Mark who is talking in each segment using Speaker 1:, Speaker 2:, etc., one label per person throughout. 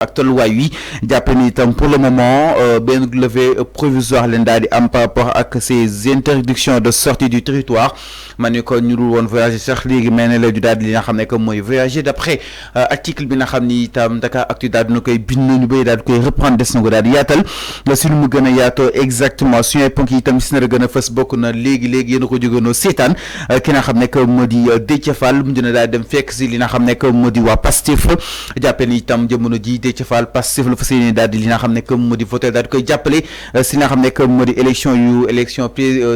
Speaker 1: ak tolluwaay wi jàpp ni itam pour le moment benn levée provisoire leen daal di am par rapport ak ces interdictions de sortie du territoire ma ne ko ñu dul woon voyager sax léegi mel ne la du daal di li nga xam ne que mooy voyager d'après article bi nga xam ni itam Dakaractu daal dina koy bind ñu bëri daal di koy reprendre des na ko daal di yaatal si nu mu gën a yaatoo exactement suñu ay ponk yi itam si na gën a fës bokk na léegi yéen a ko jógeenoo seetaan ki nga xam ne que moo di Déthié Fall mu dina daal dem fekk si li nga xam ne que moo di waa Pastef jàppee ni itam jamono ji Déthié Fall Pastef la fas yéene daal di li nga xam ne que moo di voté daal di koy jàppale si li nga xam ne que moo di élection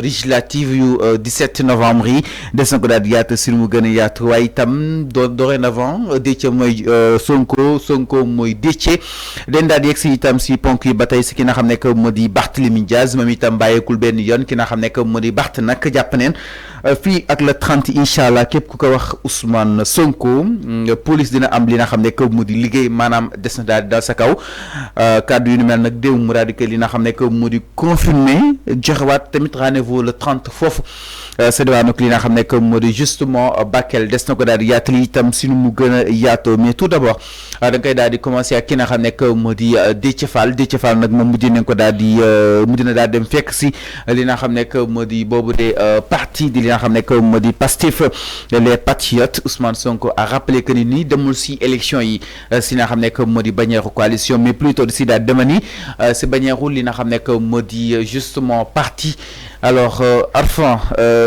Speaker 1: législative yu 17 novembre yi des na ko daal di yaatu si lu mu gën a yaatu waaye itam dorénavant Déthié mooy Sonko mooy Déthié leen daal di yegg si itam si ponk yi ba tey si ki nga xam ne que moo di Barthélémy Diaz moom itam bàyyeekul benn yoon ki nga xam ne que moo di Barth nag jàpp neen fii ak le 30 incha allah képp ku ko wax Ousmane Sonko police dina am li nga xam ne que moo di liggéey maanaam des na daal di dal sa kaw kàddu yu ni mel nag déw mu daal di li nga xam ne que moo di confirmé joxewaat tamit rendez-vous le 30 foofu c'est devant nag li nga xam ne que moo di justement Bakel des na ko daal di yaatali itam si nu mu gën a yaatoo mais tout d'abord da nga koy daal di commencer ak ki nga xam ne que moo di Déthié Fall nag moom mujj nañ ko daal di mujj na daal dem fekk si li nga xam ne que moo di boobu de parti di li nga xam ne que moo di Pastef les patriotes Ousmane Sonko a rappelé que ni nii demul si élection yi si nga xam ne que moo di bannière coalition mais plutôt si daal dema ni si bannière li nga xam ne que moo di justement parti alors Arfan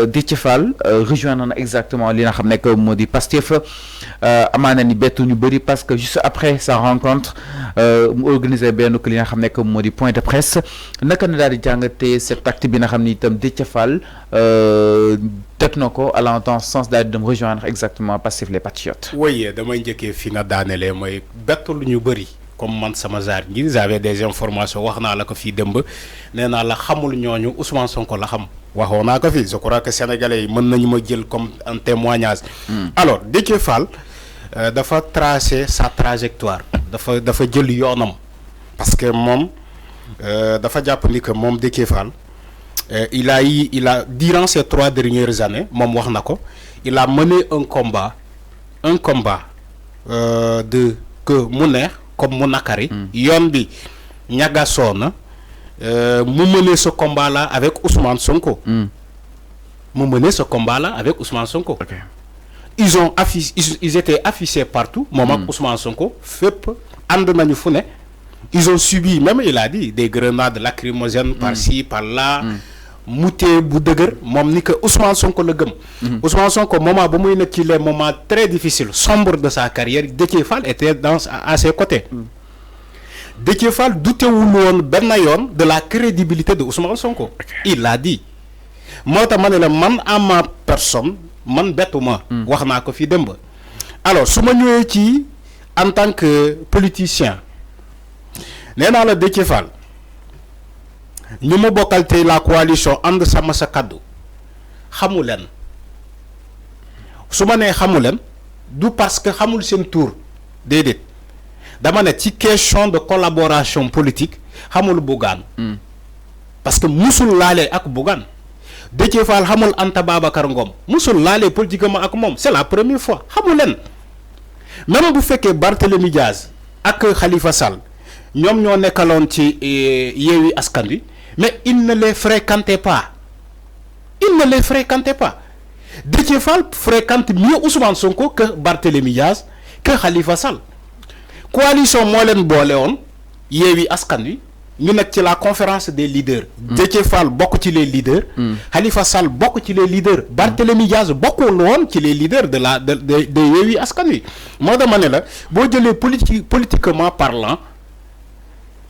Speaker 1: Déthié Fall rejoindre na exactement li nga xam ne que moo di Pastef amaana ni bettu ñu bëri parce que juste après sa rencontre mu organisé benn li nga xam ne que moo di point de presse naka na daal di jàngatee cet acte bi nga xam ni itam Déthié Fall teg na ko allant dans ce sens daal di dem rejoindre exactement Pastef les patriotes.
Speaker 2: oui damay njëkkee fi nga daanelee mooy bettu lu ñu bëri. comme man sama genre ngir j'avais des informations wax naa la ko fii dëmb nee naa la xamul ñooñu Ousmane Sonko la xam waxoon naa ko fii je crois que sénégalais yi mën nañu ma jël comme un témoignage. alors Déthié Fall dafa tracer sa trajectoire dafa jël yoonam parce que moom dafa jàpp ni que moom Déthié Fall il a durant ces 3 dernières années moom wax na ko il a mené un combat de que mu neex comme mu nakari yoon bi ñagasoo na mu mener ce combat là avec Ousmane Sonko
Speaker 1: Okay.
Speaker 2: Ils étaient affichés partout moom ak Ousmane Sonko fépp ànd nañu fu ne ils ont subi même il a dit des grenades lacrymogènes par-ci par-là mutee bu dëgër moom ni que Ousmane Sonko la gëm Ousmane Sonko moment ba muy nekk ci les moments très difficiles sombres de sa carrière Déthié Fall était à ses côtés Déthié Fall dutewul woon benn yoon de la crédibilité de Ousmane Sonko il l'a dit moo tax ma ne la man à ma personne man bettuma wax naa ko fii dëmb alors su ma ñëwee ci en tant que politicien nee naa la Déthié Fall ñu ma bokkal tey la coalition ànd sama sa kaddu xamu leen su ma nee xamu leen du parce que xamul seen tour déedéet dama ne ci question de collaboration politique xamul Bougane parce que musul laalee ak Bougane Déthié Fall xamul Anta Babacar Ngom musul laalee politiquement ak moom c'est la première fois xamu leen même bu fekkee Barthélémy Diaz ak Khalifa Sall ñoom ñoo nekkaloon ci Yewwi Askan Wi mais il ne les fréquentait pas Déthié Fall fréquente mieux Ousmane Sonko que Barthélémy Diaz que Khalifa Sall coalition moo leen boole woon Yewwi Askan Wi ñu nekk ci la conférence des leaders Déthié Fall bokk ci les leaders Khalifa Sall bokk ci les leaders Barthélémy Diaz bokkul woon ci les leaders de Yewwi Askan Wi moo dama ne la boo jëlee politiquement parlant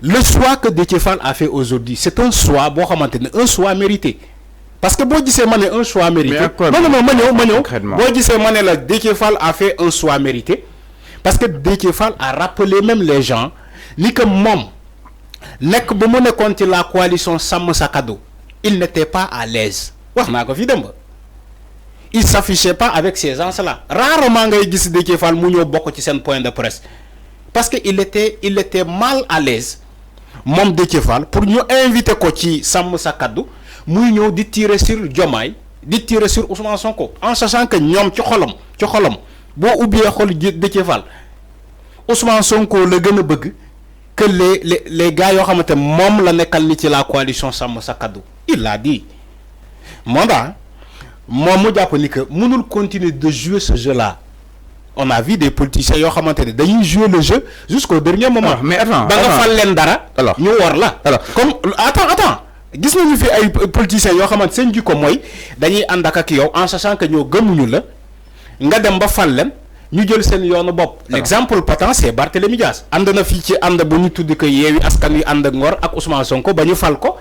Speaker 2: le choix que Déthié Fall a fait aujourd'hui c'est un choix boo xamante ne un choix mérité parce que boo gisee ma ne un choix mérité non ma ñëw boo gisee ma ne la Déthié Fall a fait un choix mérité parce que Déthié Fall a rappelé même les gens ni que moom nekk ba mu nekkoon ci la coalition Sàmm Sa Kàddu il n'était pas à l'aise wax naa ko fii démb il s'affichait pas avec ces gens-là rarement ngay gis Déthié Fall mu ñëw bokk ci seen point de presse parce que il était mal à l'aise moom Déthié Fall pour ñu inviter ko ci Sàmm Sa Kàddu muy ñëw di tirer sur Diomaye di tirer sur Ousmane Sonko en sachant que ñoom ci xolam boo ubbee xol Déthié Fall Ousmane Sonko le gën a bëgg que les gars yoo xamante moom la nekkal ni ci la coalition Sàmm Sa Kàddu. Il l'a dit moom mu jàpp ni que mënul continuer de jouer ce jeu là. On a vu des politiciens yoo xamante ne dañuy jouer le jeu jusqu'au dernier moment.
Speaker 1: Alors, mais attends,
Speaker 2: ba nga fal leen dara.
Speaker 1: alors
Speaker 2: ñu war la.
Speaker 1: alors
Speaker 2: comme attends gis nañu fi ay politiciens yoo xamante seen jikko mooy dañuy ànd ak yow en sachant que ñoo gëmuñu la nga dem ba fal leen ñu jël seen yoonu bopp. L'exemple patent c'est Barthélémy Dias. ànd na fii ci ànd bu ñu tudd que Yewwi Askan Wi ànd ak Ngor ak Ousmane Sonko ba ñu fal ko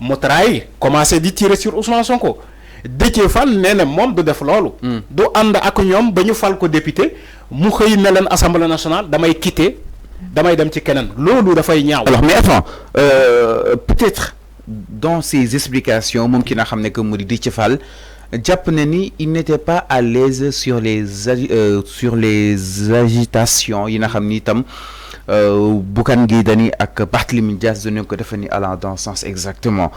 Speaker 2: mu trahir commencé di tirer sur Ousmane Sonko. Déthié Fall nee na moom du def loolu. du ànd ak ñoom ba ñu fal ko député mu xëy ne leen assemblée nationale damay quitter damay dem ci keneen loolu dafay ñaaw.
Speaker 1: alors mais attends peut-être dans ses explications moom ki nga xam ne que mu di Déthié Fall jàpp na ni il n'était pas à l'aise sur les agitations yi nga xam ni itam Bougane Gueye Dany ak Barthélémy Dias dañu ko defe ni allant dans ce sens exactement.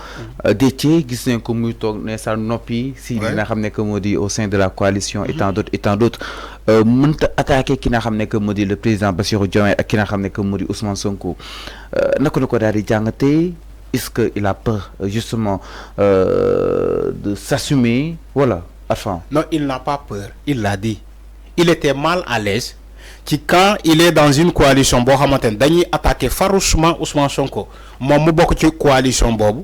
Speaker 1: Déthié gis nañ ko muy toog ne sa noppi si li nga xam ne que moo di au sein de la coalition et tant d'autres mënta attaqué ki nga xam ne que moo di le président Bassirou Diomaye ak ki nga xam ne que moo di Ousmane Sonko naka la ko daal di jàngatee est-ce que il a peur justement de s'assumer voilà enfin.
Speaker 2: Non, il n'a pas peur, il l'a dit. Il était mal à l'aise ci quand il est dans une coalition boo xamante ne dañuy attaquer farouchement Ousmane Sonko moom mu bokk ci coalition boobu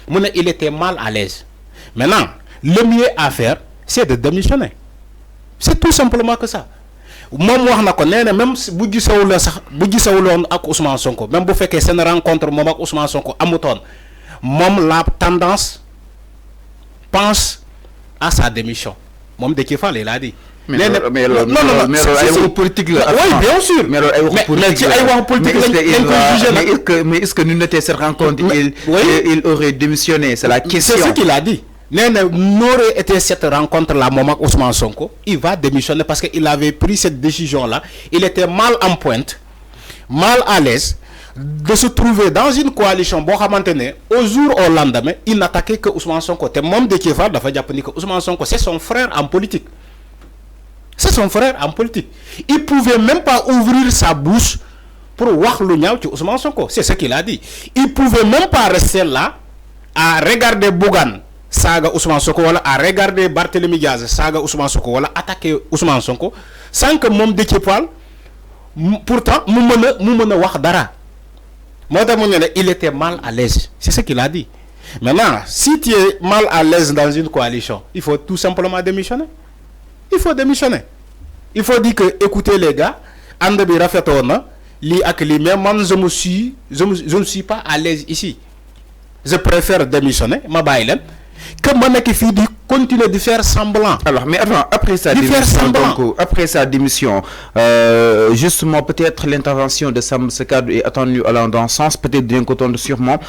Speaker 2: mu ne il était mal à l'aise. Maintenant le mieux à faire c'est de démissionner, c'est tout simplement que ça. moom wax na ko nee na même bu gisawuloon ak Ousmane Sonko même bu fekkee seen rencontre moom ak Ousmane Sonko amutoon moom la tendance pense à sa démission moom Déthié Fall il a dit.
Speaker 1: mais ay waxu politique la.
Speaker 2: oui bien sûr.
Speaker 1: mais loolu ay waxu politique la
Speaker 2: mais ci ay waxu politique lañ koy jugé nag.
Speaker 1: mais est-ce que ñu noté cette rencontre il aurait démissionné c'est la question.
Speaker 2: C'est ce qu'il a dit. nee na n'aurait été cette rencontre là moom ak Ousmane Sonko il va démissionner parce que il avait pris cette décision là il était mal en pointe mal à l'aise de se trouver dans une coalition boo xamante ne au jour au lendemain il n'attaquait que Ousmane Sonko te moom Déthié Fall dafa jàpp ni que Ousmane Sonko c'est son frère en politique. C'est son frère en politique. Il pouvait même pas ouvrir sa bouche pour wax lu ñaaw ci Ousmane Sonko c'est ce qu'il a dit. Il pouvait même pas rester là à regarder Bougane saaga Ousmane Sonko wala à regarder Barthélémy Diaz saaga Ousmane Sonko wala attaquer Ousmane Sonko sans que moom Déthié Fall pourtant mu mën a wax dara moo tax mu ne il était mal à l'aise c'est ce qu'il a dit. Maintenant si tu es mal à l'aise dans une coalition il faut tout simplement démissionner. Il faut démissionner. Il faut dire que écoutez les gars ànd bi rafetoon na lii ak lii mais man je ne suis pas à l'aise ici je préfère démissionner ma bàyyi leen que ma nekk fii di continuer de faire semblant.
Speaker 1: Alors mais attends après sa démission donc après sa démission justement peut-être l'intervention de Sàmm Sa Kàddu est attendue allant dans ce sens peut-être dinañ ko tontu sûrement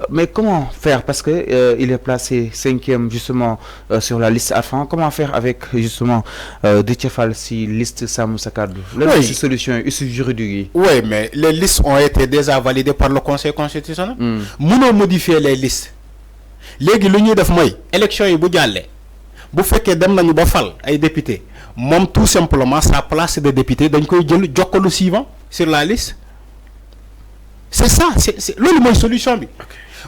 Speaker 1: mais comment faire parce que il est placé 5e justement sur la liste AFAN comment faire avec justement Déthié Fall si liste Sàmm Sa Kàddu.
Speaker 2: Oui
Speaker 1: si solution issue juridique yi.
Speaker 2: Oui mais les listes ont été déjà validées par le Conseil constitutionnel. Mënoo modifier les listes. léegi lu ñuy def mooy élection yi bu jàllee bu fekkee dem nañu ba fal ay député moom tout simplement sa place de député dañ koy jël jox ko le suivant sur la liste c'est ça c'est loolu mooy solution bi.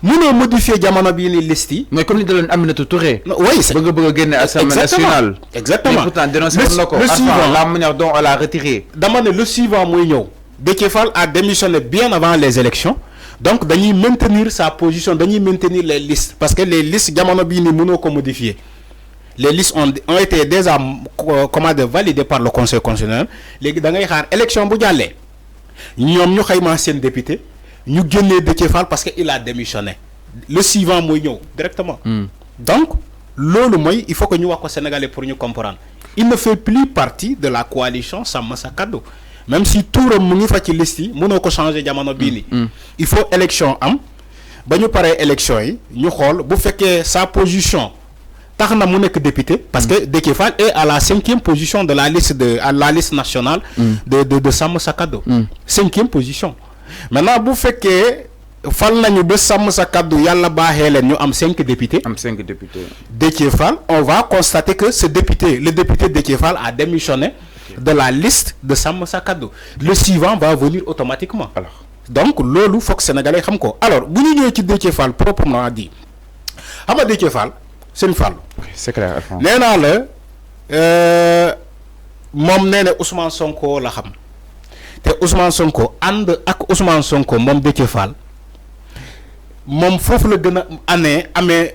Speaker 2: mënoo modifier jamono bii ni liste yi.
Speaker 1: mais comme ni daloon Aminata Touré.
Speaker 2: oui c'est
Speaker 1: bëgg a génne Assemblée nationale.
Speaker 2: exactement
Speaker 1: mais pourtant dénoncé woon na ko
Speaker 2: le suivant
Speaker 1: la manière dont elle a retiré.
Speaker 2: dama ne le suivant muy ñëw Déthié Fall a démissionné bien avant les élections donc dañuy maintenir sa position dañuy maintenir les listes parce que les listes jamono bii ni mënoo ko modifier les listes ont été déjà validées par le Conseil constitutionnel léegi da ngay xaar élection bu jàllee ñoom ñu xaymaa seen député ñu génnee Déthié Fall parce que il a démissionné le suivant mooy ñëw directement. Donc loolu mooy il faut que ñu wax ko Sénégalais pour ñu comprendre il ne fait plus partie de la coalition Sàmm Sa Kàddu même si tuuram mu ngi fa ci liste yi mënoo ko changer jamono bii nii. Il faut élection am ba ñu paree élection yi ñu xool bu fekkee sa position tax na mu nekk député parce que Déthié Fall est à la 5e position de la liste nationale. de Sàmm Sa Kàddu. 5e position. Maintenant bu fekkee fal nañu ba Sàmm Sa Kàddu yàlla baaxee leen ñu am 5 députés.
Speaker 1: Déthié
Speaker 2: Fall on va constater que le député Déthié Fall a démissionné de la liste de Sam Sa Kaddu. Le suivant va venir automatiquement.
Speaker 1: Alors.
Speaker 2: Donc loolu foog sénégalais xam ko alors bu ñu ñëwee ci Déthié Fall proprement dit xam nga Déthié Fall seen Fall.
Speaker 1: c'est clair.
Speaker 2: nee naa la moom nee na Ousmane Sonko la xam te Ousmane Sonko ànd ak Ousmane Sonko moom Déthié Fall moom foofu la gën a amee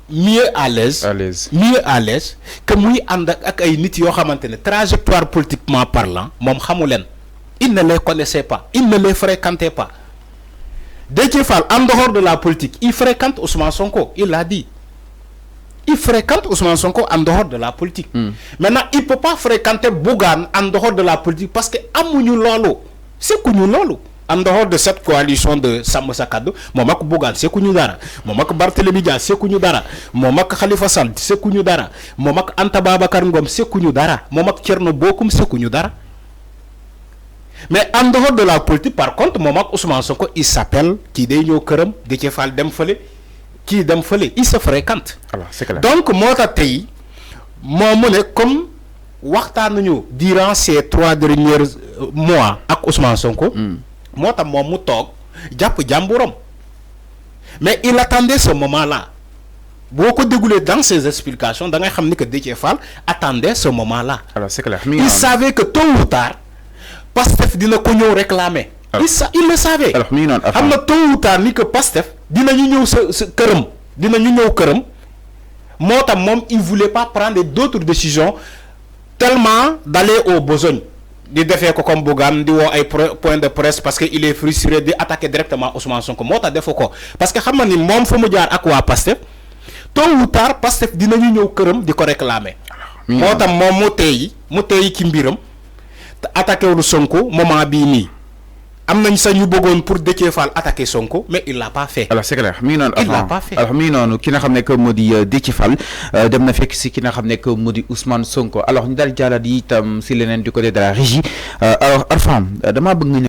Speaker 2: mieux à l'aise que muy ànd ak ay nit yoo xamante ne trajectoire politiquement parlant moom xamu leen. Il ne les connaissait pas, il ne les fréquentait pas. Déthié Fall, en dehors de la politique, il fréquente Ousmane Sonko, il l'a dit. Il fréquente Ousmane Sonko en dehors de la politique. Maintenant, il ne peut pas fréquenter Bougane en dehors de la politique parce que amuñu lolo, c'est kuñu lolo. En dehors de cette coalition de Sam Sa Kaddu, moom ak Bougane c'est kuñu dara, moom ak Barthélémy Dias c'est kuñu dara, moom ak Khalifa Sall c'est kuñu dara, moom ak Anta Babacar Ngom c'est kuñu dara, moom ak Thierno Bocoum c'est kuñu dara. Mais en dehors de la politique, par contre, Momak Ousmane Sonko, il s'appelle qui day ñëw këram Déthié Fall dem fële kii dem fële il se fréquente.
Speaker 1: Alors, c'est clair.
Speaker 2: Donc moo tax tey moo mu ne comme waxtaan nañu durant ces 3 derniers mois ak Ousmane Sonko. moo tax moom mu toog jàpp jàmburam. Mais il attendait ce moment-là. boo ko dégluwee dans ses explications da ngay xam ni que Déthié Fall attendait ce moment-là.
Speaker 1: Alors, c'est clair.
Speaker 2: Il savait que tôt ou tard. Pastef dina ko ñëw réclamer. Il le savait.
Speaker 1: Alors mi ngi noonu
Speaker 2: xam na tôt ou tard ni que Pastef dinañu ñëw sa këram dinañu ñëw këram moo tax moom il voulait pas prendre d'autres décisions tellement d'aller aux besognes di defee ko comme Bougane di woo ay point de presse parce que il est frustré di attaquer directement Ousmane Sonko moo tax defoo ko parce que xam na ni moom fu mu jaar ak waa Pastef tôt ou tard Pastef dinañu ñëw këram di ko réclamer. moo tax moom mu teey ci mbiram. Attaquer wu Sonko moment bii nii am nañ sax ñu bëggoon pour Déthié Fall attaquer Sonko mais il l'a pas fait.
Speaker 1: Alors c'est clair mi ngi noonu.
Speaker 2: Il l'a pas fait.
Speaker 1: Alors mi ngi noonu ki nga xam ne que moo di Déthié Fall dem na fekk si ki nga xam ne que moo di Ousmane Sonko alors ñu daal jàllale itam si leneen du côté de la régie alors Arfam damaa bëgg nga